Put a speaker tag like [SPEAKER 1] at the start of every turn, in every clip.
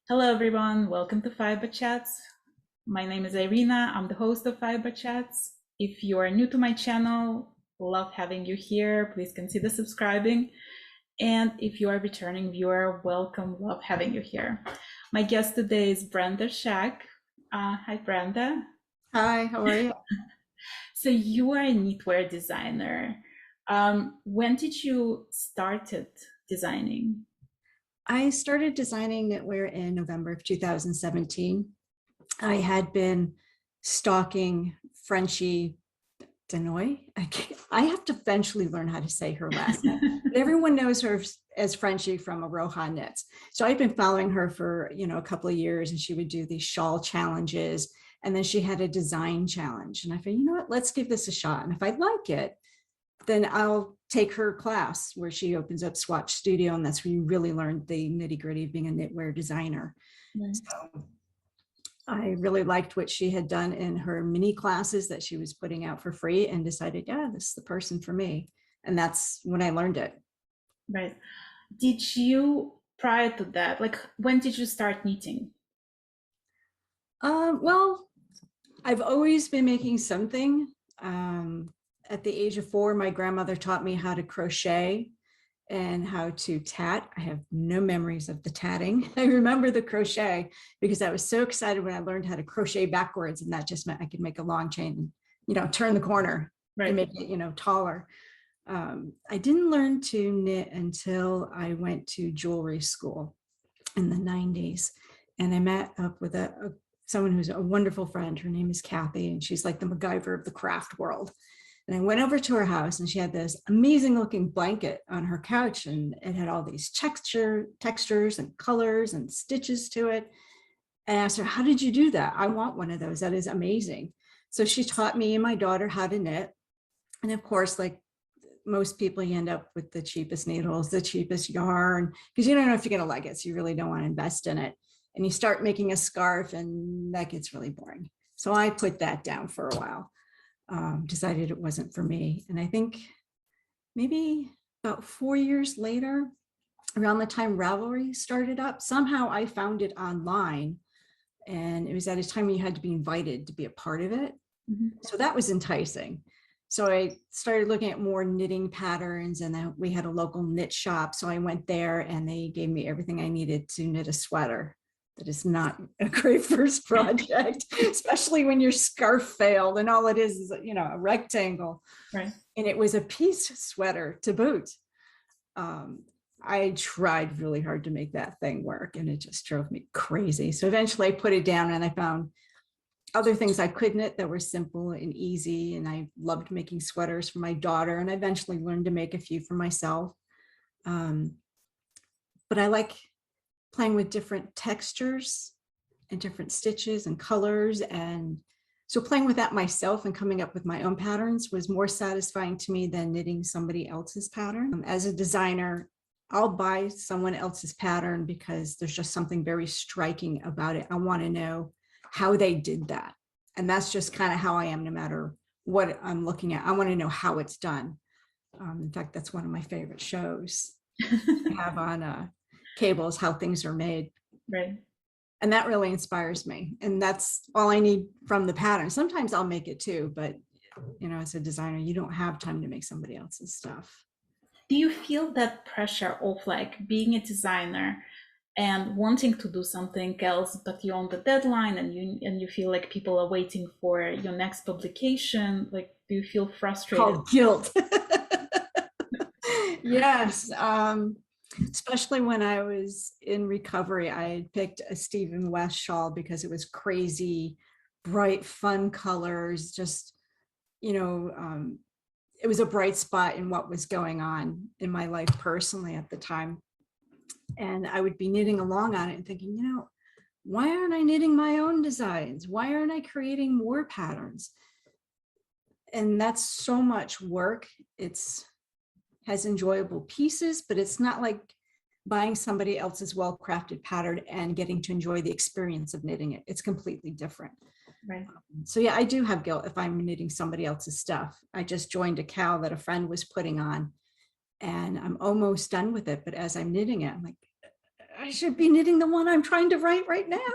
[SPEAKER 1] Hello, everyone. Welcome to Fiberchats. My name is Irina. I'm the host of Fiberchats. If you are new to my channel, love having you here. Please consider subscribing. And if you are a returning viewer, welcome. Love having you here. My guest today is Brenda Schack. Hi, Brenda.
[SPEAKER 2] Hi, how are you?
[SPEAKER 1] So you are a knitwear designer. When did you started designing?
[SPEAKER 2] I started designing knitwear in November of 2017. I had been stalking Frenchie Denoy. I have to eventually learn how to say her last name. But everyone knows her as Frenchie from Aroha Knits. So I've been following her for a couple of years, and she would do these shawl challenges. And then she had a design challenge. And I thought, you know what, let's give this a shot. And if I like it, then I'll take her class where she opens up Swatch Studio, and that's where you really learn the nitty gritty of being a knitwear designer.
[SPEAKER 1] Right.
[SPEAKER 2] So I really liked what she had done in her mini classes that she was putting out for free, and decided, yeah, this is the person for me. And that's when I learned it.
[SPEAKER 1] Right. Did you, prior to that, like when did you start knitting?
[SPEAKER 2] Well, I've always been making something. At the age of 4, my grandmother taught me how to crochet and how to tat. I have no memories of the tatting. I remember the crochet because I was so excited when I learned how to crochet backwards, and that just meant I could make a long chain and turn the corner and
[SPEAKER 1] Right.
[SPEAKER 2] make it taller. I didn't learn to knit until I went to jewelry school in the 90s, and I met up with someone who's a wonderful friend. Her name is Kathy, and she's like the MacGyver of the craft world. And I went over to her house, and she had this amazing looking blanket on her couch, and it had all these textures and colors and stitches to it. And I asked her, how did you do that? I want one of those. That is amazing. So she taught me and my daughter how to knit. And of course, like most people, you end up with the cheapest needles, the cheapest yarn, because you don't know if you're going to like it. So you really don't want to invest in it. And you start making a scarf, and that gets really boring. So I put that down for a while. Decided it wasn't for me. And I think maybe about 4 years later, around the time Ravelry started up, somehow I found it online. And it was at a time when you had to be invited to be a part of it.
[SPEAKER 1] Mhm.
[SPEAKER 2] So that was enticing. So I started looking at more knitting patterns, and then we had a local knit shop. So I went there, and they gave me everything I needed to knit a sweater. That is not a great first project, especially when your scarf failed and all it is a rectangle.
[SPEAKER 1] Right.
[SPEAKER 2] And it was a piece sweater to boot. I tried really hard to make that thing work, and it just drove me crazy. So eventually I put it down, and I found other things I could knit that were simple and easy. And I loved making sweaters for my daughter, and I eventually learned to make a few for myself. Um, but I like playing with different textures and different stitches and colors. And so playing with that myself and coming up with my own patterns was more satisfying to me than knitting somebody else's pattern. As a designer, I'll buy someone else's pattern because there's just something very striking about it. I want to know how they did that. And that's just kind of how I am, no matter what I'm looking at. I want to know how it's done. In fact, that's one of my favorite shows I have on cables, how things are made.
[SPEAKER 1] Right.
[SPEAKER 2] And that really inspires me. And that's all I need from the pattern. Sometimes I'll make it too, but as a designer, you don't have time to make somebody else's stuff.
[SPEAKER 1] Do you feel that pressure of like being a designer and wanting to do something else, but you're on the deadline and you feel like people are waiting for your next publication? Like, do you feel frustrated?
[SPEAKER 2] Called guilt. Yes. Especially when I was in recovery, I had picked a Stephen West shawl because it was crazy, bright, fun colors. Just, it was a bright spot in what was going on in my life personally at the time. And I would be knitting along on it and thinking, why aren't I knitting my own designs? Why aren't I creating more patterns? And that's so much work. It's has enjoyable pieces, but it's not like buying somebody else's well-crafted pattern and getting to enjoy the experience of knitting it. It's completely different.
[SPEAKER 1] Right.
[SPEAKER 2] So yeah, I do have guilt if I'm knitting somebody else's stuff. I just joined a cowl that a friend was putting on, and I'm almost done with it. But as I'm knitting it, I'm like, I should be knitting the one I'm trying to write right now.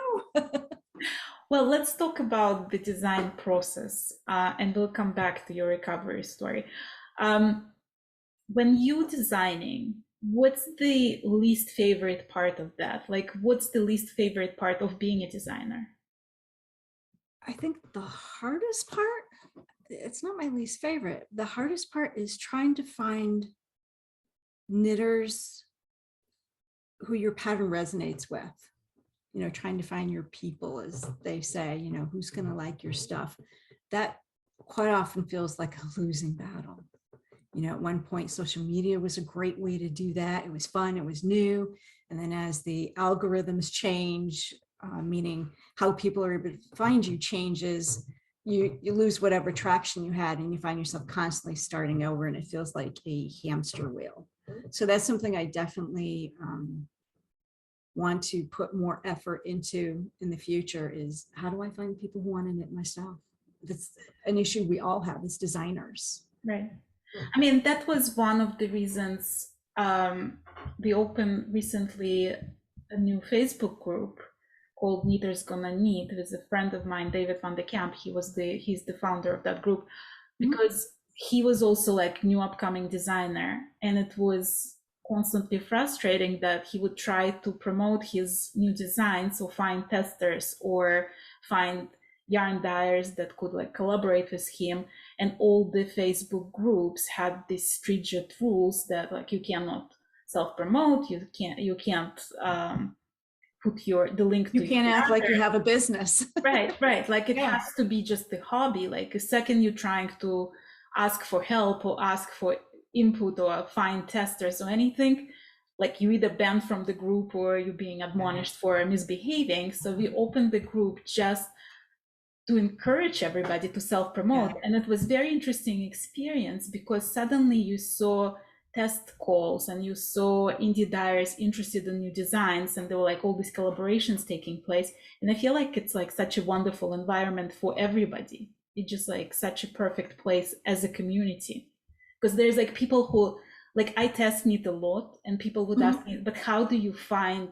[SPEAKER 1] Well, let's talk about the design process, and we'll come back to your recovery story. When you designing, what's the least favorite part of that? Like, what's the least favorite part of being a designer?
[SPEAKER 2] I think the hardest part, it's not my least favorite. The hardest part is trying to find knitters who your pattern resonates with. You know, trying to find your people, as they say, you know, who's going to like your stuff. That quite often feels like a losing battle. You know, at one point, social media was a great way to do that. It was fun, it was new. And then as the algorithms change, meaning how people are able to find you changes, you lose whatever traction you had, and you find yourself constantly starting over, and it feels like a hamster wheel. So that's something I definitely want to put more effort into in the future, is how do I find people who want to knit my stuff? That's an issue we all have as designers.
[SPEAKER 1] Right. I mean, that was one of the reasons we opened recently a new Facebook group called Knitters Gonna Knit with a friend of mine, David van de Kamp. He's the founder of that group, because he was also like new upcoming designer, and it was constantly frustrating that he would try to promote his new designs or find testers or find yarn dyers that could like collaborate with him, and all the Facebook groups had these stringent rules that like you cannot self-promote, you can't put the link to
[SPEAKER 2] you can't act like you have a business.
[SPEAKER 1] right like it has to be just a hobby. Like the second you're trying to ask for help or ask for input or find testers or anything, like you either banned from the group or you're being admonished for misbehaving. So we opened the group just to encourage everybody to self-promote. And it was very interesting experience, because suddenly you saw test calls and you saw indie dyers interested in new designs, and there were like all these collaborations taking place. And I feel like it's like such a wonderful environment for everybody. It's just like such a perfect place as a community, because there's like people who, like, I test knit a lot, and people would ask me, but how do you find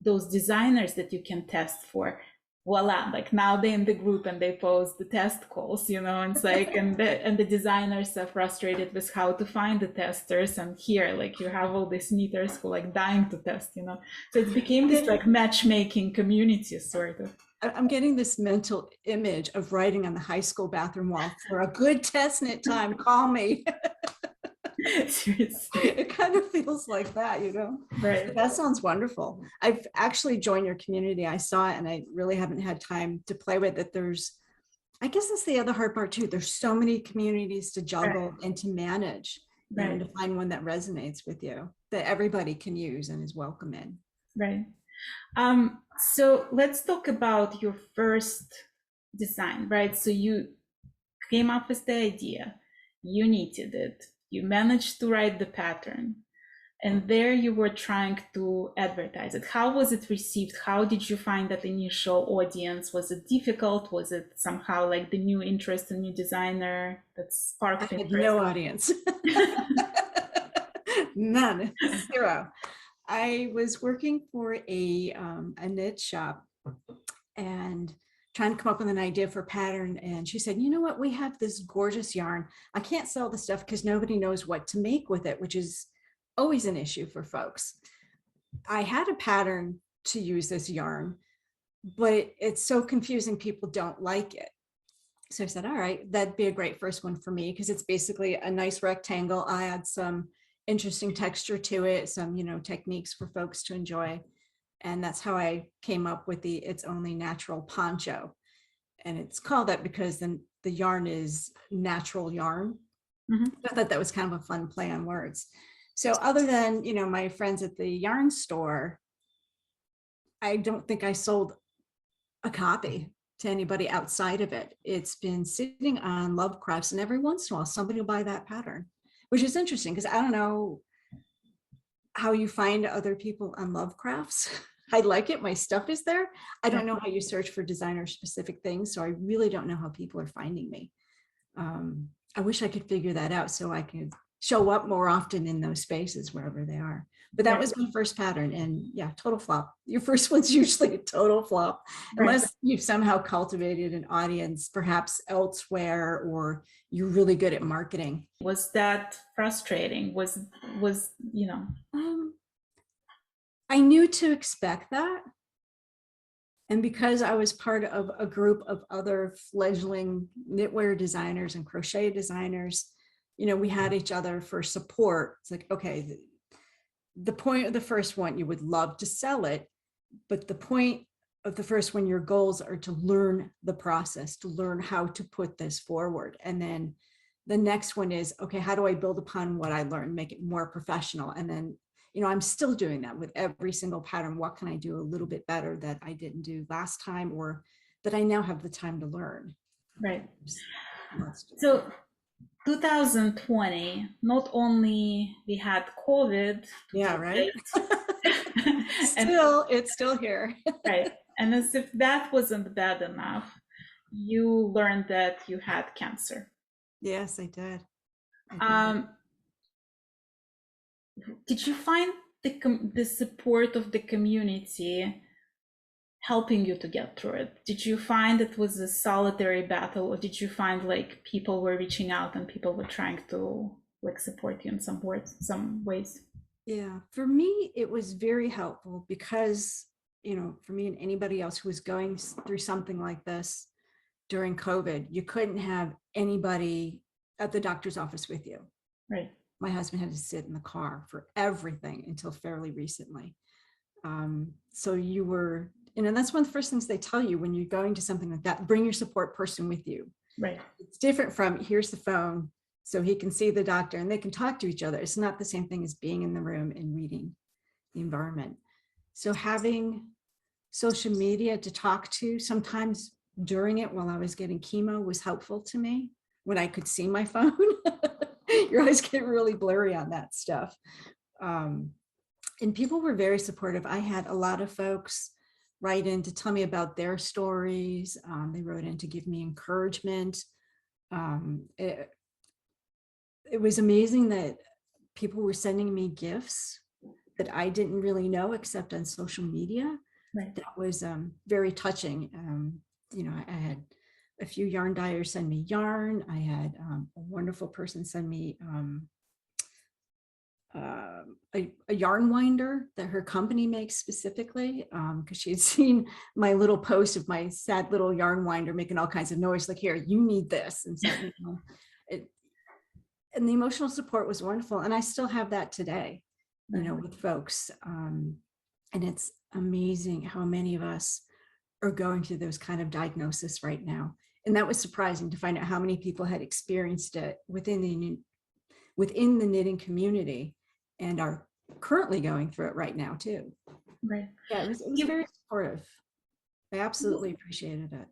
[SPEAKER 1] those designers that you can test for? Voila, like now they're in the group and they post the test calls, you know, and it's like, and the designers are frustrated with how to find the testers, and here like you have all these knitters who like dying to test, you know. So it became this like matchmaking community sort of.
[SPEAKER 2] I'm getting this mental image of writing on the high school bathroom wall, for a good test knit time, call me.
[SPEAKER 1] Seriously.
[SPEAKER 2] It kind of feels like that, you know.
[SPEAKER 1] Right.
[SPEAKER 2] That sounds wonderful. I've actually joined your community. I saw it and I really haven't had time to play with it. I guess that's the other hard part too. There's so many communities to juggle and to manage, and to find one that resonates with you, that everybody can use and is welcome in.
[SPEAKER 1] Right. So let's talk about your first design, right? So you came up with the idea, you knitted it, you managed to write the pattern, and there you were trying to advertise it. How was it received? How did you find that initial audience? Was it difficult? Was it somehow like the new interest in new designer that sparked interest?
[SPEAKER 2] No audience. None. Zero. I was working for a knit shop and trying to come up with an idea for a pattern. And she said, you know what, we have this gorgeous yarn. I can't sell the stuff because nobody knows what to make with it, which is always an issue for folks. I had a pattern to use this yarn, but it's so confusing, people don't like it. So I said, all right, that'd be a great first one for me, because it's basically a nice rectangle. I add some interesting texture to it, some, you know, techniques for folks to enjoy. And that's how I came up with the It's Only Natural poncho. And it's called that because then the yarn is natural yarn. I thought that was kind of a fun play on words. So other than, you know, my friends at the yarn store, I don't think I sold a copy to anybody outside of it. It's been sitting on Lovecrafts, and every once in a while somebody will buy that pattern, which is interesting because I don't know how you find other people on Lovecrafts. I like it. My stuff is there. I don't know how you search for designer specific things. So I really don't know how people are finding me. I wish I could figure that out so I could show up more often in those spaces wherever they are. But that
[SPEAKER 1] Right.
[SPEAKER 2] was my first pattern, and yeah, total flop. Your first one's usually a total flop,
[SPEAKER 1] Right.
[SPEAKER 2] unless you've somehow cultivated an audience perhaps elsewhere, or you're really good at marketing.
[SPEAKER 1] Was that frustrating? Was you know?
[SPEAKER 2] I knew to expect that. And because I was part of a group of other fledgling knitwear designers and crochet designers, you know, we had each other for support. It's like, okay, the point of the first one, you would love to sell it, but the point of the first one, your goals are to learn the process, to learn how to put this forward. And then the next one is, okay, how do I build upon what I learned, make it more professional? And then, you know, I'm still doing that with every single pattern. What can I do a little bit better that I didn't do last time, or that I now have the time to learn?
[SPEAKER 1] Right. So 2020, not only we had COVID.
[SPEAKER 2] Yeah, right.
[SPEAKER 1] And,
[SPEAKER 2] it's still here.
[SPEAKER 1] right. And as if that wasn't bad enough, you learned that you had cancer.
[SPEAKER 2] Yes, I did.
[SPEAKER 1] Did you find the support of the community helping you to get through it? Did you find it was a solitary battle, or did you find like people were reaching out and people were trying to like support you in some ways?
[SPEAKER 2] Yeah, for me, it was very helpful because, you know, for me and anybody else who was going through something like this during COVID, you couldn't have anybody at the doctor's office with you.
[SPEAKER 1] Right.
[SPEAKER 2] My husband had to sit in the car for everything until fairly recently. So you were, and that's one of the first things they tell you when you're going to something like that, bring your support person with you.
[SPEAKER 1] Right.
[SPEAKER 2] It's different from here's the phone so he can see the doctor and they can talk to each other. It's not the same thing as being in the room and reading the environment. So having social media to talk to sometimes during it while I was getting chemo was helpful to me when I could see my phone. Your eyes get really blurry on that stuff. And people were very supportive. I had a lot of folks write in to tell me about their stories. They wrote in to give me encouragement. It was amazing that people were sending me gifts that I didn't really know except on social media.
[SPEAKER 1] Right.
[SPEAKER 2] That was very touching. You know, I had a few yarn dyers send me yarn. I had a wonderful person send me a yarn winder that her company makes specifically, because she had seen my little post of my sad little yarn winder making all kinds of noise, like, here, you need this. And so, you know, and the emotional support was wonderful. And I still have that today, you know, with folks. And it's amazing how many of us are going through those kind of diagnoses right now. And that was surprising to find out how many people had experienced it within the knitting community and are currently going through it right now too.
[SPEAKER 1] Right.
[SPEAKER 2] Yeah, it was very supportive. I absolutely appreciated it.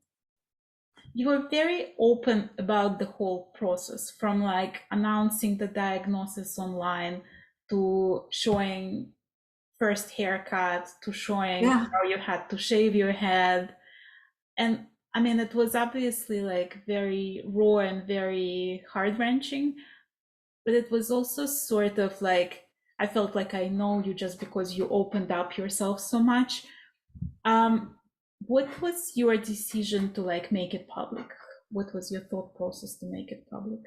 [SPEAKER 1] You were very open about the whole process, from like announcing the diagnosis online to showing first haircut to showing how you had to shave your head. And I mean, it was obviously like very raw and very heart-wrenching, but it was also sort of like, I felt like I know you just because you opened up yourself so much. What was your decision to like make it public? What was your thought process to make it public?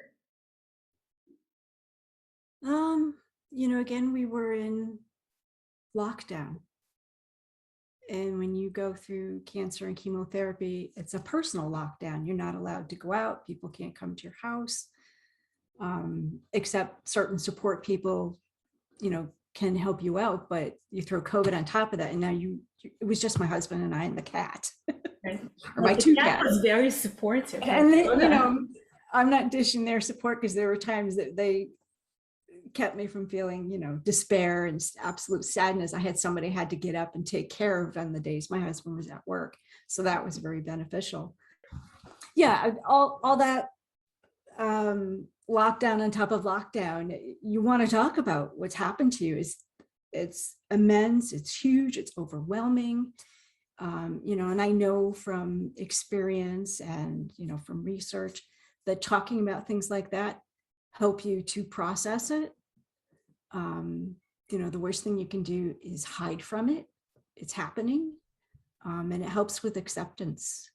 [SPEAKER 2] You know, again, we were in lockdown. And when you go through cancer and chemotherapy, it's a personal lockdown. You're not allowed to go out. People can't come to your house, except certain support people, you know, can help you out, but you throw COVID on top of that. And now it was just my husband and I and the cat.
[SPEAKER 1] Right.
[SPEAKER 2] Or my two
[SPEAKER 1] cat
[SPEAKER 2] cats.
[SPEAKER 1] was very supportive.
[SPEAKER 2] And they, you know, I'm not dishing their support because there were times that they kept me from feeling, you know, despair and absolute sadness. I had somebody I had to get up and take care of on the days my husband was at work. So that was very beneficial. Yeah, all that lockdown on top of lockdown, you want to talk about what's happened to you. It's immense, it's huge, it's overwhelming. You know, and I know from experience and, you know, from research that talking about things like that help you to process it. You know, the worst thing you can do is hide from it. It's happening. And it helps with acceptance.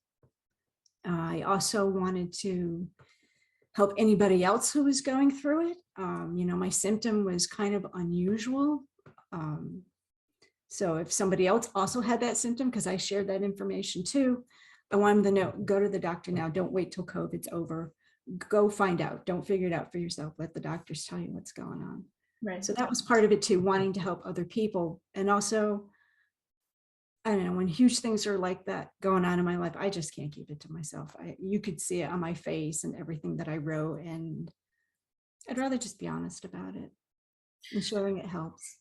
[SPEAKER 2] I also wanted to help anybody else who was going through it. You know, my symptom was kind of unusual. So if somebody else also had that symptom, because I shared that information too, I want them to know, go to the doctor now. Don't wait till COVID's over. Go find out. Don't figure it out for yourself. Let the doctors tell you what's going on.
[SPEAKER 1] Right.
[SPEAKER 2] So that was part of it too, wanting to help other people. And also, I don't know, when huge things are like that going on in my life, I just can't keep it to myself. You could see it on my face and everything that I wrote, and I'd rather just be honest about it, and showing it helps.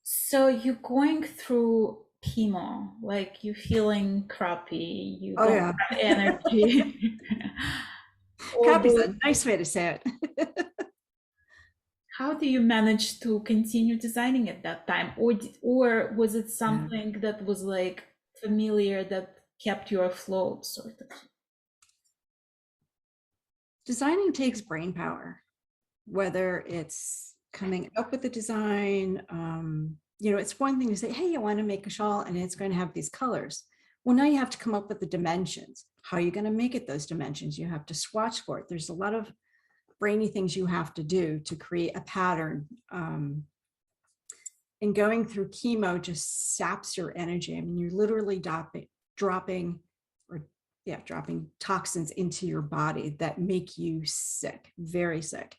[SPEAKER 1] So you're going through chemo, like you're feeling crappy, you
[SPEAKER 2] Oh
[SPEAKER 1] don't
[SPEAKER 2] yeah.
[SPEAKER 1] have energy. All
[SPEAKER 2] Copy's
[SPEAKER 1] those,
[SPEAKER 2] a nice way to say it.
[SPEAKER 1] how do you manage to continue designing at that time? Or was it
[SPEAKER 2] Yeah.
[SPEAKER 1] something that was like familiar that kept you afloat, sort of?
[SPEAKER 2] Designing takes brain power, whether it's coming up with a design. You know, it's one thing to say, hey, I want to make a shawl and it's going to have these colors. Well, now you have to come up with the dimensions. How are you going to make it those dimensions? You have to swatch for it. There's a lot of brainy things you have to do to create a pattern. And going through chemo just saps your energy. I mean, you're literally dropping toxins into your body that make you sick, very sick.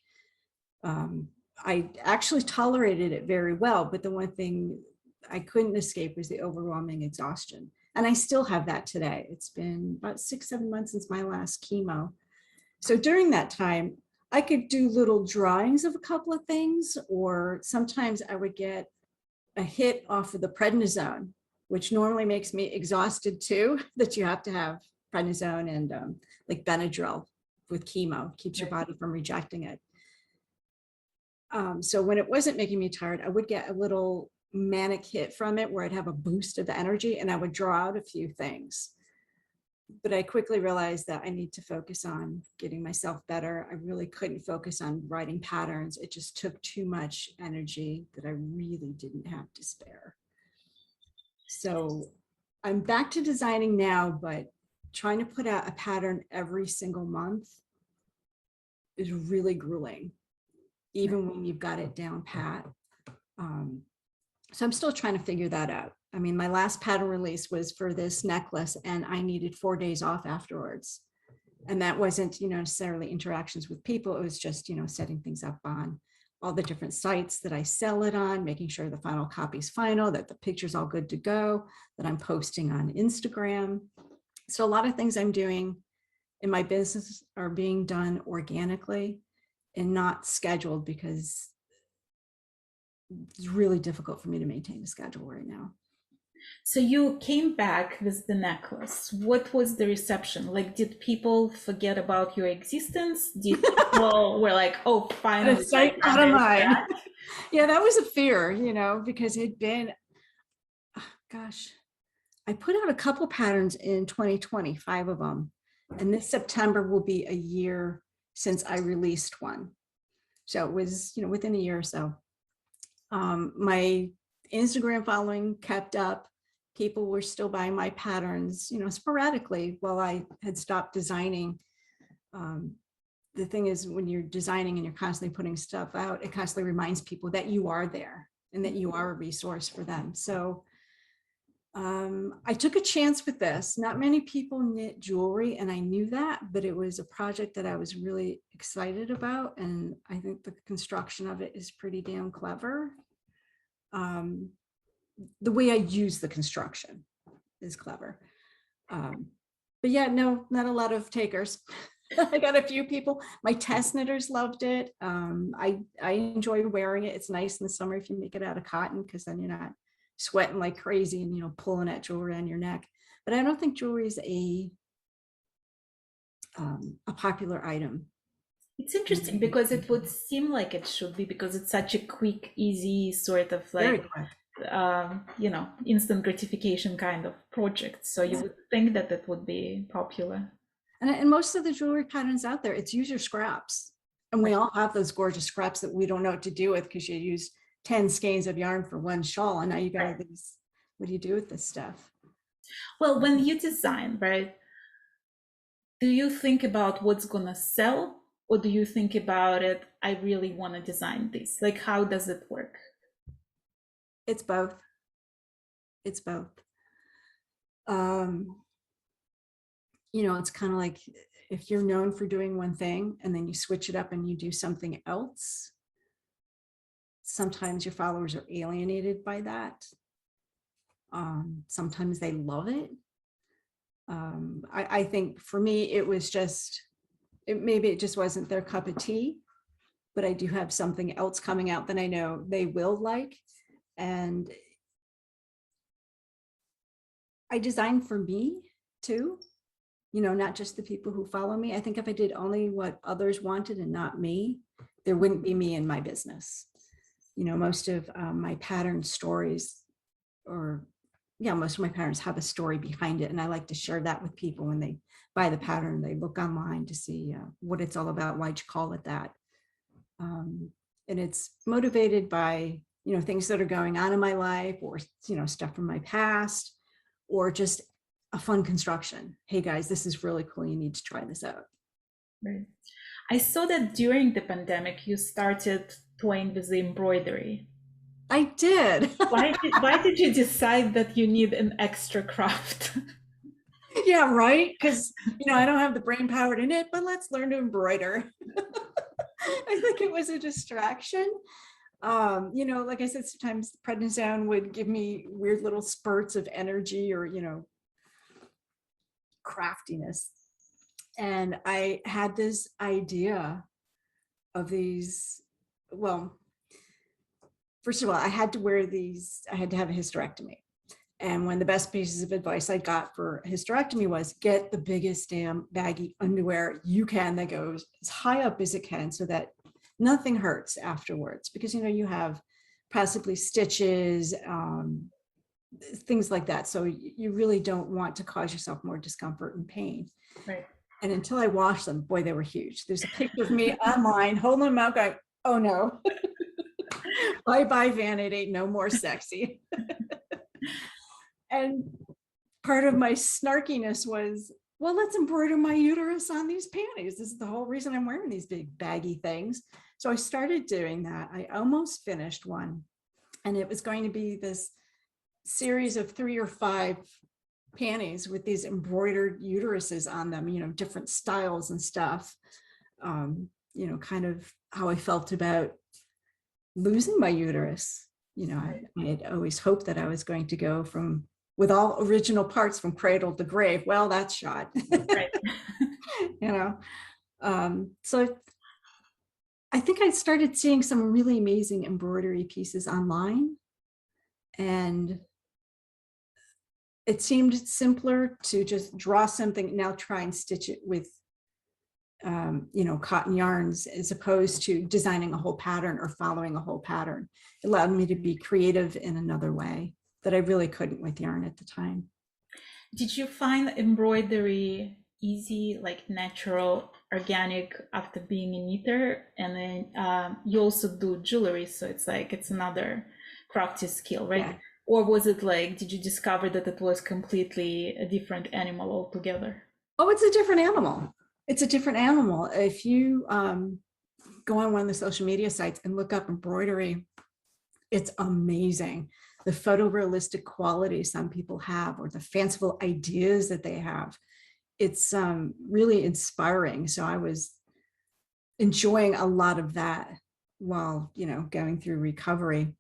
[SPEAKER 2] I actually tolerated it very well, but the one thing I couldn't escape was the overwhelming exhaustion. And I still have that today. It's been about 6-7 months since my last chemo. So during that time, I could do little drawings of a couple of things, or sometimes I would get a hit off of the prednisone, which normally makes me exhausted too, that you have to have prednisone and like Benadryl with chemo, keeps your body from rejecting it. So when it wasn't making me tired, I would get a little manic hit from it where I'd have a boost of the energy and I would draw out a few things. But I quickly realized that I need to focus on getting myself better. I really couldn't focus on writing patterns. It just took too much energy that I really didn't have to spare. So I'm back to designing now, but trying to put out a pattern every single month is really grueling, even when you've got it down pat. So I'm still trying to figure that out. I mean, my last pattern release was for this necklace and I needed 4 days off afterwards. And that wasn't, you know, necessarily interactions with people. It was just, you know, setting things up on all the different sites that I sell it on, making sure the final copy's final, that the picture's all good to go, that I'm posting on Instagram. So a lot of things I'm doing in my business are being done organically and not scheduled, because it's really difficult for me to maintain a schedule right now.
[SPEAKER 1] So you came back with the necklace. What was the reception? Like, did people forget about your existence? Did people were like, oh, finally,
[SPEAKER 2] It's like out of mind. Yeah, that was a fear, you know, because it'd been, gosh, I put out a couple patterns in 2020, 5 of them. And this September will be a year since I released one. So it was, you know, within a year or so. My Instagram following kept up. People were still buying my patterns, you know, sporadically while I had stopped designing. The thing is, when you're designing and you're constantly putting stuff out, it constantly reminds people that you are there and that you are a resource for them. So I took a chance with this. Not many people knit jewelry, and I knew that, but it was a project that I was really excited about. And I think the construction of it is pretty damn clever. The way I use the construction is clever. But yeah, no, not a lot of takers. I got a few people. My test knitters loved it. I enjoy wearing it. It's nice in the summer if you make it out of cotton, because then you're not sweating like crazy and, you know, pulling at jewelry on your neck. But I don't think jewelry is a popular item.
[SPEAKER 1] It's interesting because it would seem like it should be, because it's such a quick, easy sort of
[SPEAKER 2] Very
[SPEAKER 1] like,
[SPEAKER 2] quick.
[SPEAKER 1] you know, instant gratification kind of project. So you would think that it would be popular.
[SPEAKER 2] And most of the jewelry patterns out there, it's use your scraps. And we all have those gorgeous scraps that we don't know what to do with because you used 10 skeins of yarn for one shawl. And now you got these, what do you do with this stuff?
[SPEAKER 1] Well, when you design, right, do you think about what's gonna sell, or do you think about it, I really want to design this? Like, how does it work?
[SPEAKER 2] It's both. It's both. You know, it's kind of like if you're known for doing one thing and then you switch it up and you do something else, sometimes your followers are alienated by that. Sometimes they love it. I think for me, it was just, maybe it just wasn't their cup of tea, but I do have something else coming out that I know they will like. And I design for me too, you know, not just the people who follow me. I think if I did only what others wanted and not me, there wouldn't be me in my business. You know, most of my pattern stories, or yeah, most of my patterns have a story behind it. And I like to share that with people when they buy the pattern, they look online to see what it's all about, why'd you call it that? And it's motivated by, you know, things that are going on in my life, or, you know, stuff from my past, or just a fun construction. Hey guys, this is really cool. You need to try this out.
[SPEAKER 1] Right. I saw that during the pandemic, you started toying with the embroidery.
[SPEAKER 2] I did.
[SPEAKER 1] Why did you decide that you need an extra craft?
[SPEAKER 2] Yeah, right. Because, you know, I don't have the brain power to knit, but let's learn to embroider. I think it was a distraction. You know, like I said, sometimes prednisone would give me weird little spurts of energy or, you know, craftiness. And I had this idea of these, well, first of all, I had to wear these, I had to have a hysterectomy. And one of the best pieces of advice I got for a hysterectomy was get the biggest damn baggy underwear you can that goes as high up as it can so that nothing hurts afterwards. Because, you know, you have possibly stitches, things like that. So you really don't want to cause yourself more discomfort and pain.
[SPEAKER 1] Right.
[SPEAKER 2] And until I washed them, boy, they were huge. There's a picture of me online holding them out going, oh no. Bye-bye vanity, no more sexy. And part of my snarkiness was, well, let's embroider my uterus on these panties. This is the whole reason I'm wearing these big baggy things. So I started doing that. I almost finished one. And it was going to be this series of 3 or 5 panties with these embroidered uteruses on them, you know, different styles and stuff. You know, kind of how I felt about losing my uterus. You know, I had always hoped that I was going to go from, with all original parts, from cradle to grave. Well, that's shot. Right. You know, so I think I started seeing some really amazing embroidery pieces online, and it seemed simpler to just draw something, now try and stitch it with you know, cotton yarns, as opposed to designing a whole pattern or following a whole pattern. It allowed me to be creative in another way that I really couldn't with yarn at the time.
[SPEAKER 1] Did you find embroidery easy, like natural, organic after being a knitter? And then you also do jewelry, so it's like it's another crafty skill, right? Yeah. Or was it like, did you discover that it was completely a different animal altogether?
[SPEAKER 2] Oh, it's a different animal. It's a different animal. If you go on one of the social media sites and look up embroidery, it's amazing. The photorealistic quality some people have, or the fanciful ideas that they have. It's really inspiring. So I was enjoying a lot of that while, you know, going through recovery.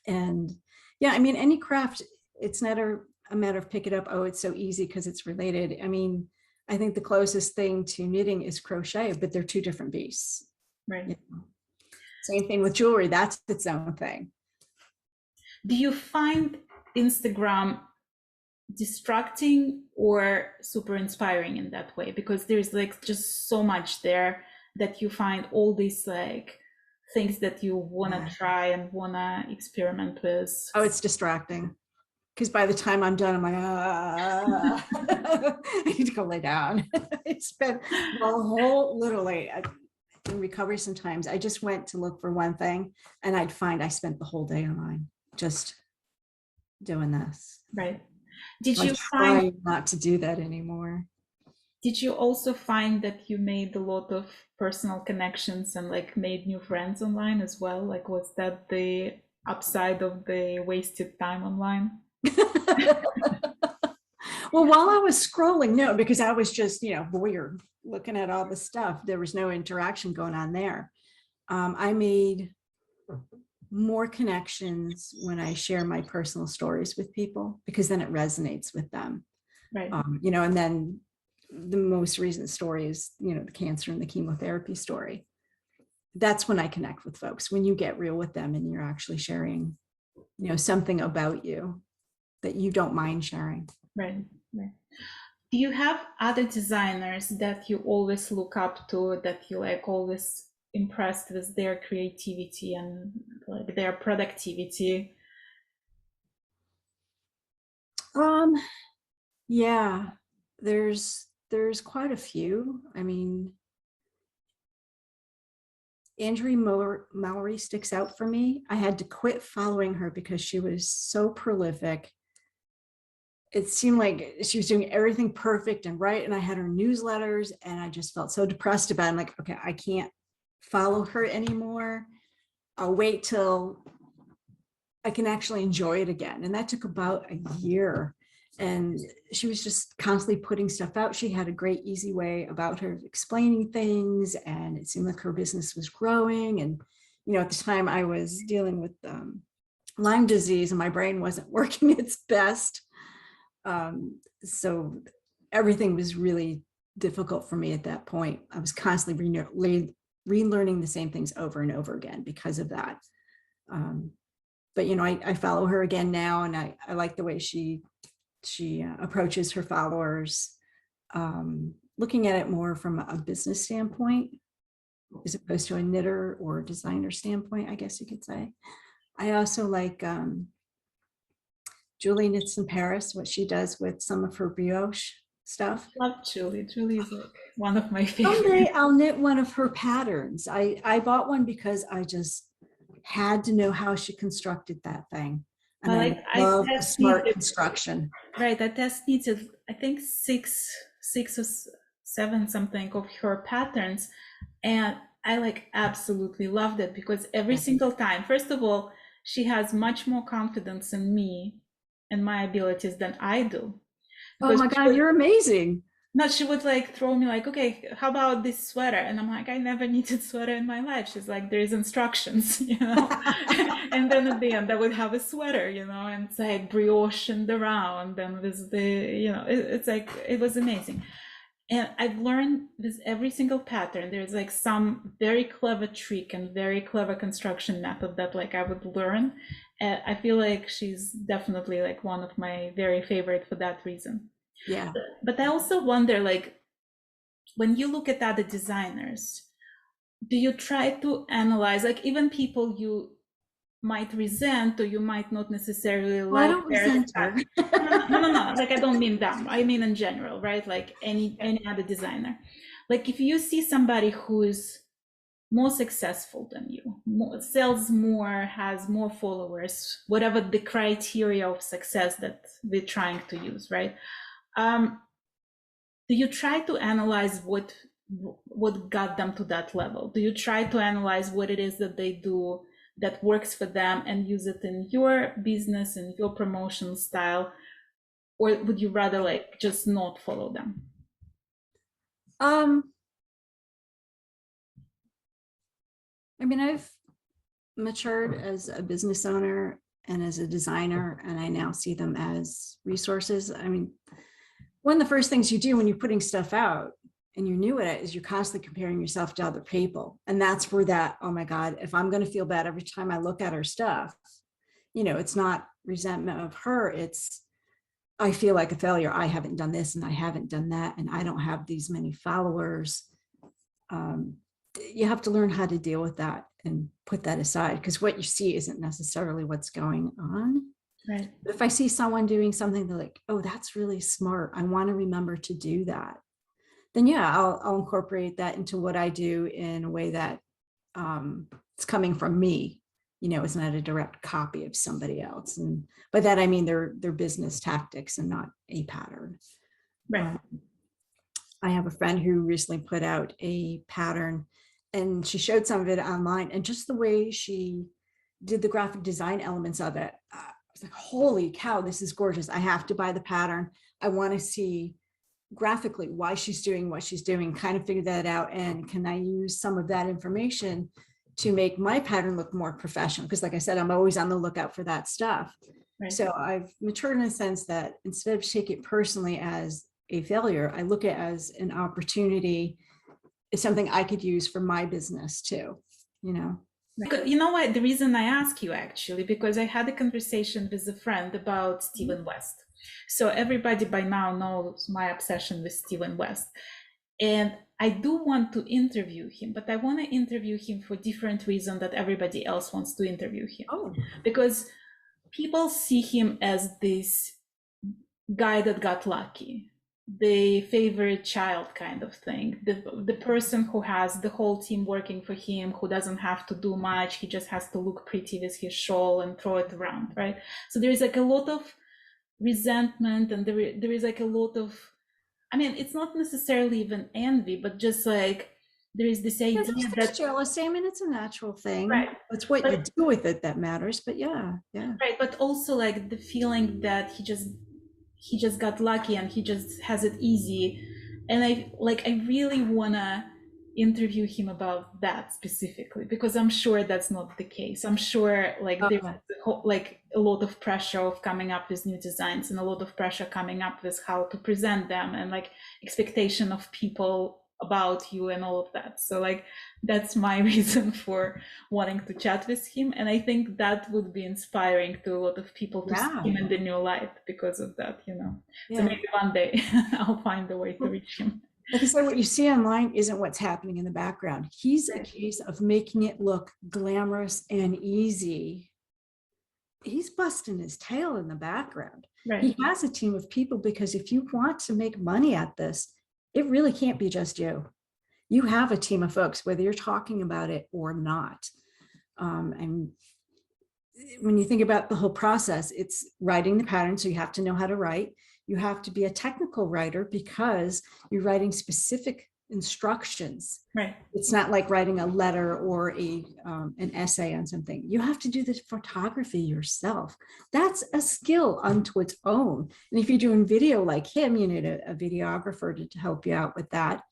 [SPEAKER 2] And yeah, I mean, any craft, it's not a matter of pick it up, oh, it's so easy because it's related. I mean, I think the closest thing to knitting is crochet, but they're 2 different beasts.
[SPEAKER 1] Right.
[SPEAKER 2] You know? Same thing with jewelry, that's its own thing.
[SPEAKER 1] Do you find Instagram distracting or super inspiring in that way? Because there's like just so much there that you find all these like things that you want to try and want to experiment with.
[SPEAKER 2] Oh, it's distracting. Because by the time I'm done, I'm like, I need to go lay down. I spent the whole, literally, in recovery sometimes, I just went to look for one thing and I'd find I spent the whole day online just doing this.
[SPEAKER 1] Right. Did
[SPEAKER 2] So I
[SPEAKER 1] you
[SPEAKER 2] try
[SPEAKER 1] find,
[SPEAKER 2] not to do that anymore.
[SPEAKER 1] did you also find that you made a lot of personal connections and like made new friends online as well? Like, was that the upside of the wasted time online?
[SPEAKER 2] Well, while I was scrolling, no, because I was just, voyeur looking at all the stuff. There was no interaction going on there. I made more connections when I share my personal stories with people, because then it resonates with them.
[SPEAKER 1] Right.
[SPEAKER 2] And then the most recent story is, the cancer and the chemotherapy story. That's when I connect with folks, when you get real with them and you're actually sharing, something about you that you don't mind sharing.
[SPEAKER 1] Right. Right. Do you have other designers that you always look up to, that you like always impressed with their creativity and like their productivity?
[SPEAKER 2] Yeah, there's quite a few. I mean, Andrea Mallory sticks out for me. I had to quit following her because she was so prolific. It seemed like she was doing everything perfect and right. And I had her newsletters and I just felt so depressed about it. I'm like, okay, I can't follow her anymore. I'll wait till I can actually enjoy it again. And that took about a year. And she was just constantly putting stuff out. She had a great, easy way about her explaining things. And it seemed like her business was growing. And, at the time I was dealing with Lyme disease and my brain wasn't working its best. So everything was really difficult for me at that point. I was constantly relearning the same things over and over again because of that. But I follow her again now, and I like the way she approaches her followers, looking at it more from a business standpoint as opposed to a knitter or designer standpoint, I guess you could say. I also like Julie Knits in Paris, what she does with some of her brioche stuff.
[SPEAKER 1] Love Julie. Julie is like one of my
[SPEAKER 2] Someday
[SPEAKER 1] favorites.
[SPEAKER 2] I'll knit one of her patterns. I bought one because I just had to know how she constructed that thing. And I love a smart construction.
[SPEAKER 1] Right, I test knitted, I think six or seven something of her patterns, and I like absolutely loved it because every single time, first of all, she has much more confidence in me and my abilities than I do.
[SPEAKER 2] Oh
[SPEAKER 1] Because
[SPEAKER 2] my God, you're amazing.
[SPEAKER 1] no, she would like throw me like, okay, how about this sweater? And I'm like, I never knitted sweater in my life. She's like, there's instructions, And then at the end, I would have a sweater, and it's like brioche and around, and with the, it's like, it was amazing. And I've learned with every single pattern, there's like some very clever trick and very clever construction method that like I would learn. And I feel like she's definitely like one of my very favorite for that reason.
[SPEAKER 2] Yeah.
[SPEAKER 1] But I also wonder, like, when you look at other designers, do you try to analyze, like, even people you might resent or you might not necessarily
[SPEAKER 2] Well, I
[SPEAKER 1] like
[SPEAKER 2] don't
[SPEAKER 1] their
[SPEAKER 2] resent
[SPEAKER 1] style?
[SPEAKER 2] her.
[SPEAKER 1] No. Like, I don't mean them. I mean in general, right? Like any other designer. Like, if you see somebody who is more successful than you, sells more, has more followers, whatever the criteria of success that we're trying to use, right? Do you try to analyze what got them to that level? Do you try to analyze what it is that they do that works for them and use it in your business and your promotion style? Or would you rather like just not follow them?
[SPEAKER 2] I mean, I've matured as a business owner and as a designer, and I now see them as resources. I mean, one of the first things you do when you're putting stuff out and you're new at it is you're constantly comparing yourself to other people. And that's where that, oh my God, if I'm going to feel bad every time I look at her stuff, it's not resentment of her. It's, I feel like a failure. I haven't done this and I haven't done that. And I don't have these many followers. You have to learn how to deal with that and put that aside, because what you see isn't necessarily what's going on.
[SPEAKER 1] Right.
[SPEAKER 2] But if I see someone doing something, they're like, oh, that's really smart, I want to remember to do that. then yeah, I'll incorporate that into what I do in a way that it's coming from me. You know, it's not a direct copy of somebody else. And by that, I mean, they're business tactics and not a pattern.
[SPEAKER 1] Right.
[SPEAKER 2] I have a friend who recently put out a pattern and she showed some of it online, and just the way she did the graphic design elements of it, I was like, holy cow, this is gorgeous. I have to buy the pattern. I want to see graphically why she's doing what she's doing, kind of figure that out. And can I use some of that information to make my pattern look more professional? Because like I said, I'm always on the lookout for that stuff.
[SPEAKER 1] Right.
[SPEAKER 2] So I've matured in a sense that instead of taking it personally as a failure, I look at it as an opportunity. It's something I could use for my business too, you know.
[SPEAKER 1] You know what? The reason I ask you actually, because I had a conversation with a friend about Stephen West. So everybody by now knows my obsession with Stephen West. And I do want to interview him, but I want to interview him for different reason that everybody else wants to interview him.
[SPEAKER 2] Oh.
[SPEAKER 1] Because people see him as this guy that got lucky, the favorite child kind of thing, the person who has the whole team working for him, who doesn't have to do much, he just has to look pretty with his shawl and throw it around, right? So there is like a lot of resentment, and there is like a lot of, I mean, it's not necessarily even envy, but just like there is this idea that
[SPEAKER 2] jealousy. I mean, it's a natural thing.
[SPEAKER 1] Right.
[SPEAKER 2] It's what you do with it that matters. But yeah.
[SPEAKER 1] Right, but also like the feeling that he just got lucky and he just has it easy. And I really wanna interview him about that specifically, because I'm sure that's not the case. I'm sure like there's like a lot of pressure of coming up with new designs, and a lot of pressure coming up with how to present them, and like expectation of people about you and all of that. So like that's my reason for wanting to chat with him, and I think that would be inspiring to a lot of people to see him in the new light because of that, you know. So maybe one day I'll find a way to reach him.
[SPEAKER 2] Like I said, what you see online isn't what's happening in the background. He's a case of making it look glamorous and easy. He's busting his tail in the background.
[SPEAKER 1] Right.
[SPEAKER 2] He has a team of people, because if you want to make money at this, it really can't be just you. You have a team of folks, whether you're talking about it or not. And when you think about the whole process, it's writing the pattern. So you have to know how to write. You have to be a technical writer because you're writing specific instructions.
[SPEAKER 1] Right.
[SPEAKER 2] It's not like writing a letter or an essay on something. You have to do the photography yourself. That's a skill unto its own. And if you're doing video like him, you need a videographer to help you out with that.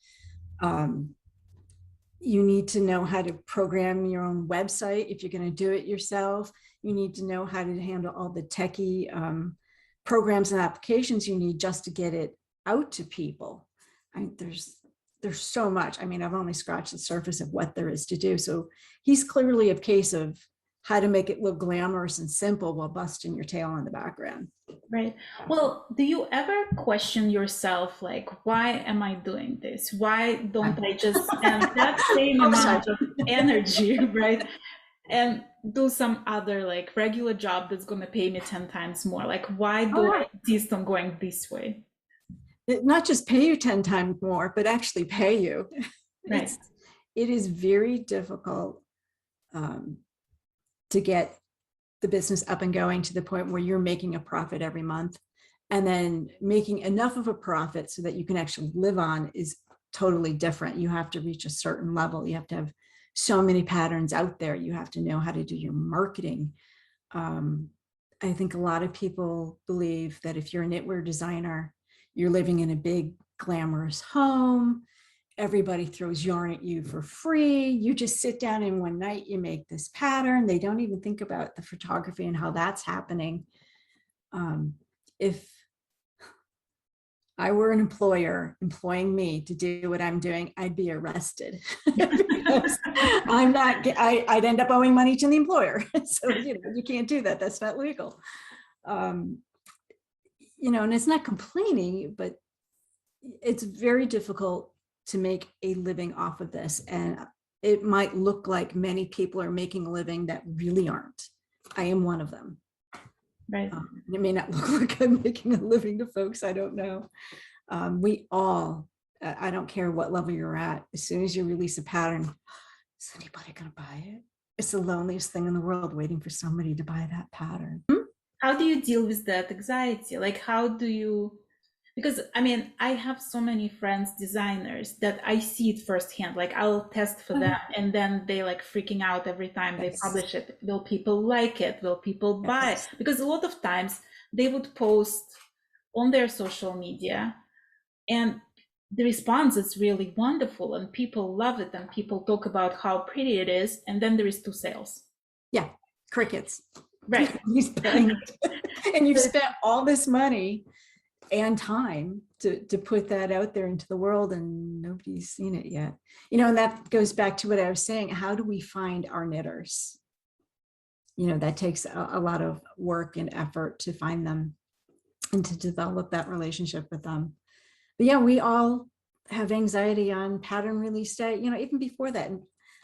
[SPEAKER 2] You need to know how to program your own website if you're going to do it yourself. You need to know how to handle all the techie programs and applications you need just to get it out to people. There's so much. I mean, I've only scratched the surface of what there is to do. So he's clearly a case of how to make it look glamorous and simple while busting your tail in the background.
[SPEAKER 1] Right. Well, do you ever question yourself, like, why am I doing this? Why don't I just spend that same amount of energy, right? And do some other like regular job that's going to pay me 10 times more? Like, why do I insist on going this way?
[SPEAKER 2] Not just pay you 10 times more, but actually pay you.
[SPEAKER 1] Right.
[SPEAKER 2] It is very difficult to get the business up and going to the point where you're making a profit every month, and then making enough of a profit so that you can actually live on is totally different. You have to reach a certain level. You have to have so many patterns out there. You have to know how to do your marketing. I think a lot of people believe that if you're a knitwear designer, you're living in a big glamorous home. Everybody throws yarn at you for free. You just sit down and one night you make this pattern. They don't even think about the photography and how that's happening. If I were an employer employing me to do what I'm doing, I'd be arrested. Because I'd end up owing money to the employer. So, you can't do that. That's not legal. And it's not complaining, but it's very difficult to make a living off of this. And it might look like many people are making a living that really aren't. I am one of them.
[SPEAKER 1] Right.
[SPEAKER 2] It may not look like I'm making a living to folks. I don't know. We all I don't care what level you're at. As soon as you release a pattern, is anybody going to buy it? It's the loneliest thing in the world, waiting for somebody to buy that pattern.
[SPEAKER 1] How do you deal with that anxiety? Like, how do you, because I mean, I have so many friends, designers, that I see it firsthand. Like, I'll test for them and then they like freaking out every time they
[SPEAKER 2] Yes.
[SPEAKER 1] publish it. Will people like it? Will people buy it?
[SPEAKER 2] Yes.
[SPEAKER 1] Because a lot of times they would post on their social media and the response is really wonderful and people love it and people talk about how pretty it is, and then there is 2 sales.
[SPEAKER 2] Yeah, crickets.
[SPEAKER 1] Right.
[SPEAKER 2] And you've spent all this money and time to put that out there into the world, and nobody's seen it yet. You know, and that goes back to what I was saying. How do we find our knitters? You know, that takes a lot of work and effort to find them and to develop that relationship with them. But yeah, we all have anxiety on pattern release day, you know, even before that. And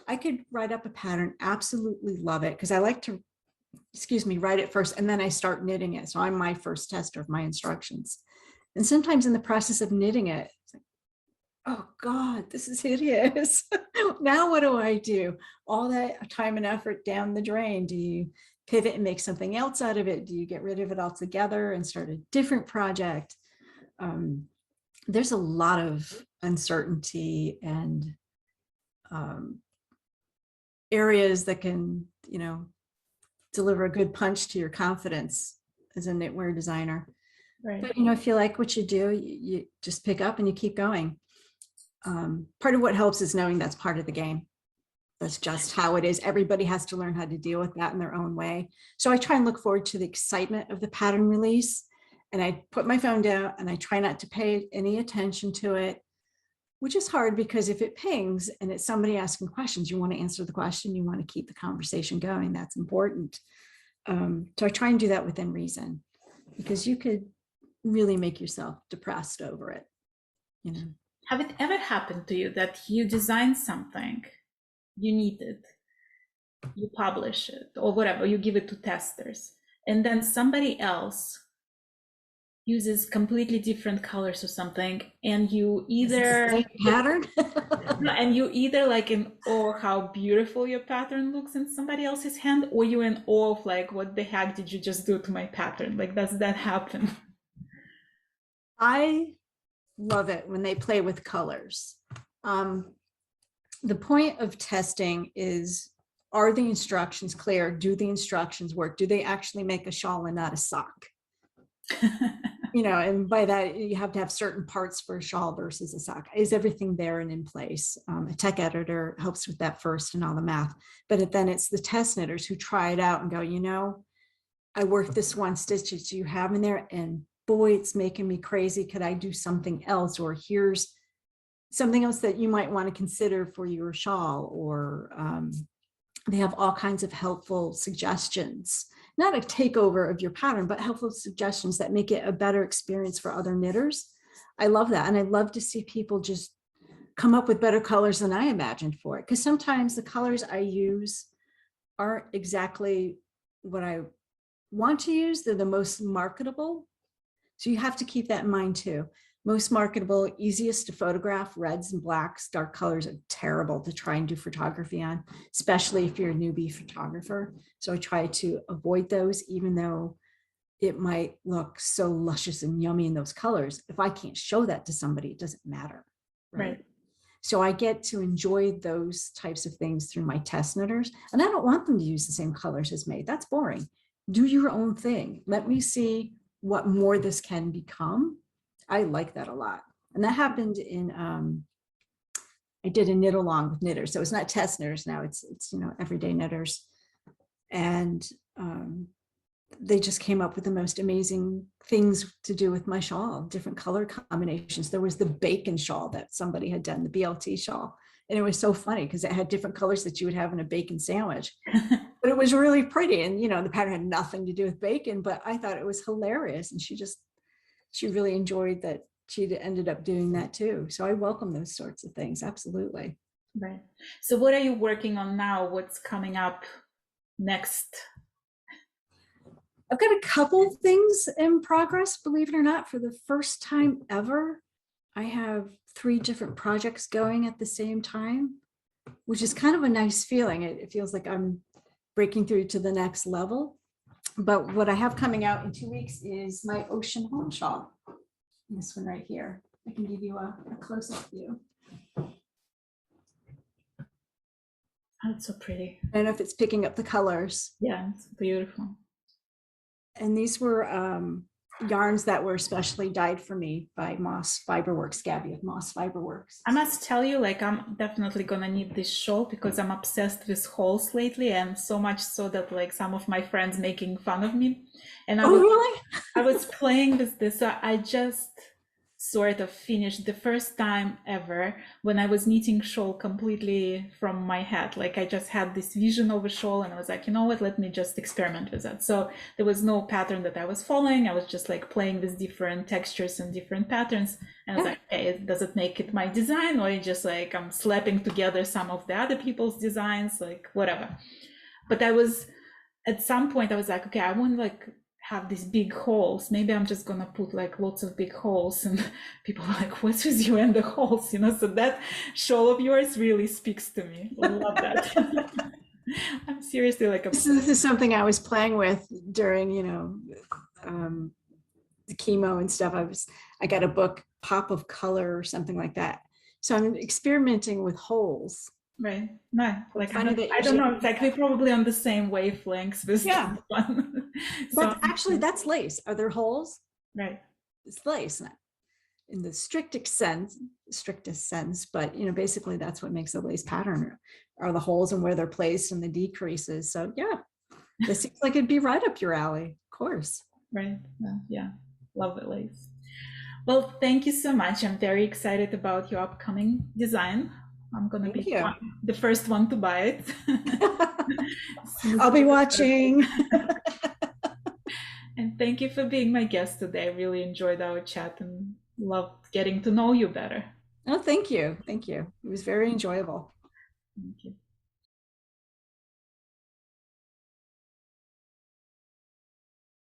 [SPEAKER 2] I could write up a pattern, absolutely love it, because I like to, write it first, and then I start knitting it. So I'm my first tester of my instructions. And sometimes in the process of knitting it, it's like, oh God, this is hideous. Now what do I do? All that time and effort down the drain. Do you pivot and make something else out of it? Do you get rid of it altogether and start a different project? There's a lot of uncertainty and areas that can, you know, deliver a good punch to your confidence as a knitwear designer.
[SPEAKER 1] Right.
[SPEAKER 2] But, you know, if you like what you do, you just pick up and you keep going. Part of what helps is knowing that's part of the game. That's just how it is. Everybody has to learn how to deal with that in their own way. So I try and look forward to the excitement of the pattern release, and I put my phone down and I try not to pay any attention to it, which is hard because if it pings and it's somebody asking questions, you want to answer the question, you want to keep the conversation going. That's important. So I try and do that within reason, because you could really make yourself depressed over it, you know.
[SPEAKER 1] Have it ever happened to you that you design something, you need it, you publish it, or whatever, you give it to testers, and then somebody else uses completely different colors or something, and you either
[SPEAKER 2] pattern
[SPEAKER 1] and you either like in awe how beautiful your pattern looks in somebody else's hand, or you're in awe of like, what the heck did you just do to my pattern? Like, does that happen?
[SPEAKER 2] I love it when they play with colors. The point of testing is, are the instructions clear? Do the instructions work? Do they actually make a shawl and not a sock? You know, and by that, you have to have certain parts for a shawl versus a sock. Is everything there and in place? A tech editor helps with that first and all the math. But then it's the test knitters who try it out and go, you know, I worked this one stitch that you have in there, and boy, it's making me crazy. Could I do something else? Or here's something else that you might want to consider for your shawl. Or they have all kinds of helpful suggestions, not a takeover of your pattern, but helpful suggestions that make it a better experience for other knitters. I love that. And I love to see people just come up with better colors than I imagined for it. Because sometimes the colors I use aren't exactly what I want to use. They're the most marketable. So you have to keep that in mind too. Most marketable, easiest to photograph, reds and blacks. Dark colors are terrible to try and do photography on, especially if you're a newbie photographer. So I try to avoid those, even though it might look so luscious and yummy in those colors. If I can't show that to somebody, it doesn't matter. Right. So I get to enjoy those types of things through my test knitters. And I don't want them to use the same colors as me. That's boring. Do your own thing. Let me see what more this can become. I like that a lot. And that happened in, I did a knit along with knitters. So it's not test knitters now, it's you know, everyday knitters. And they just came up with the most amazing things to do with my shawl, different color combinations. There was the bacon shawl that somebody had done, the BLT shawl. And it was so funny because it had different colors that you would have in a bacon sandwich. But it was really pretty. And, you know, the pattern had nothing to do with bacon, but I thought it was hilarious. And she really enjoyed that she ended up doing that too. So I welcome those sorts of things. Absolutely.
[SPEAKER 1] Right. So what are you working on now? What's coming up next?
[SPEAKER 2] I've got a couple things in progress, believe it or not. For the first time ever, I have 3 different projects going at the same time, which is kind of a nice feeling. It feels like I'm breaking through to the next level. But what I have coming out in 2 weeks is my ocean home shawl. This one right here. I can give you a close-up view.
[SPEAKER 1] Oh, it's so pretty.
[SPEAKER 2] I don't know if it's picking up the colors.
[SPEAKER 1] Yeah, it's beautiful.
[SPEAKER 2] And these were yarns that were specially dyed for me by Moss Fiberworks, Gabby of Moss Fiberworks.
[SPEAKER 1] I must tell you, like, I'm definitely gonna need this shawl because I'm obsessed with hauls lately, and so much so that like some of my friends making fun of me. And
[SPEAKER 2] Really?
[SPEAKER 1] I was playing with this. So I just sort of finished the first time ever when I was knitting shawl completely from my head. Like I just had this vision of a shawl and I was like, you know what, let me just experiment with that. So there was no pattern that I was following. I was just like playing with different textures and different patterns. And I was like, okay, does it make it my design, or just like I'm slapping together some of the other people's designs, like whatever. But I was, at some point I was like, okay, I want like have these big holes. Maybe I'm just gonna put like lots of big holes, and people are like, what's with you and the holes, you know? So that shawl of yours really speaks to me. I love that. I'm seriously like
[SPEAKER 2] this is something I was playing with during, you know, the chemo and stuff. I got a book, Pop of Color or something like that. So I'm experimenting with holes.
[SPEAKER 1] Right. No, like I
[SPEAKER 2] I
[SPEAKER 1] don't know. It's like we're probably on the same wavelengths with
[SPEAKER 2] yeah.
[SPEAKER 1] one.
[SPEAKER 2] So actually, that's lace. Are there holes?
[SPEAKER 1] Right.
[SPEAKER 2] It's lace in the strictest sense. But you know, basically, that's what makes a lace pattern are the holes and where they're placed and the decreases. So yeah, this seems like it'd be right up your alley. Of course.
[SPEAKER 1] Right. Yeah. Love it, lace. Well, thank you so much. I'm very excited about your upcoming design. I'm going to be the first one to buy it.
[SPEAKER 2] I'll be watching.
[SPEAKER 1] And thank you for being my guest today. I really enjoyed our chat and loved getting to know you better.
[SPEAKER 2] Oh, thank you. Thank you. It was very enjoyable.
[SPEAKER 1] Thank you.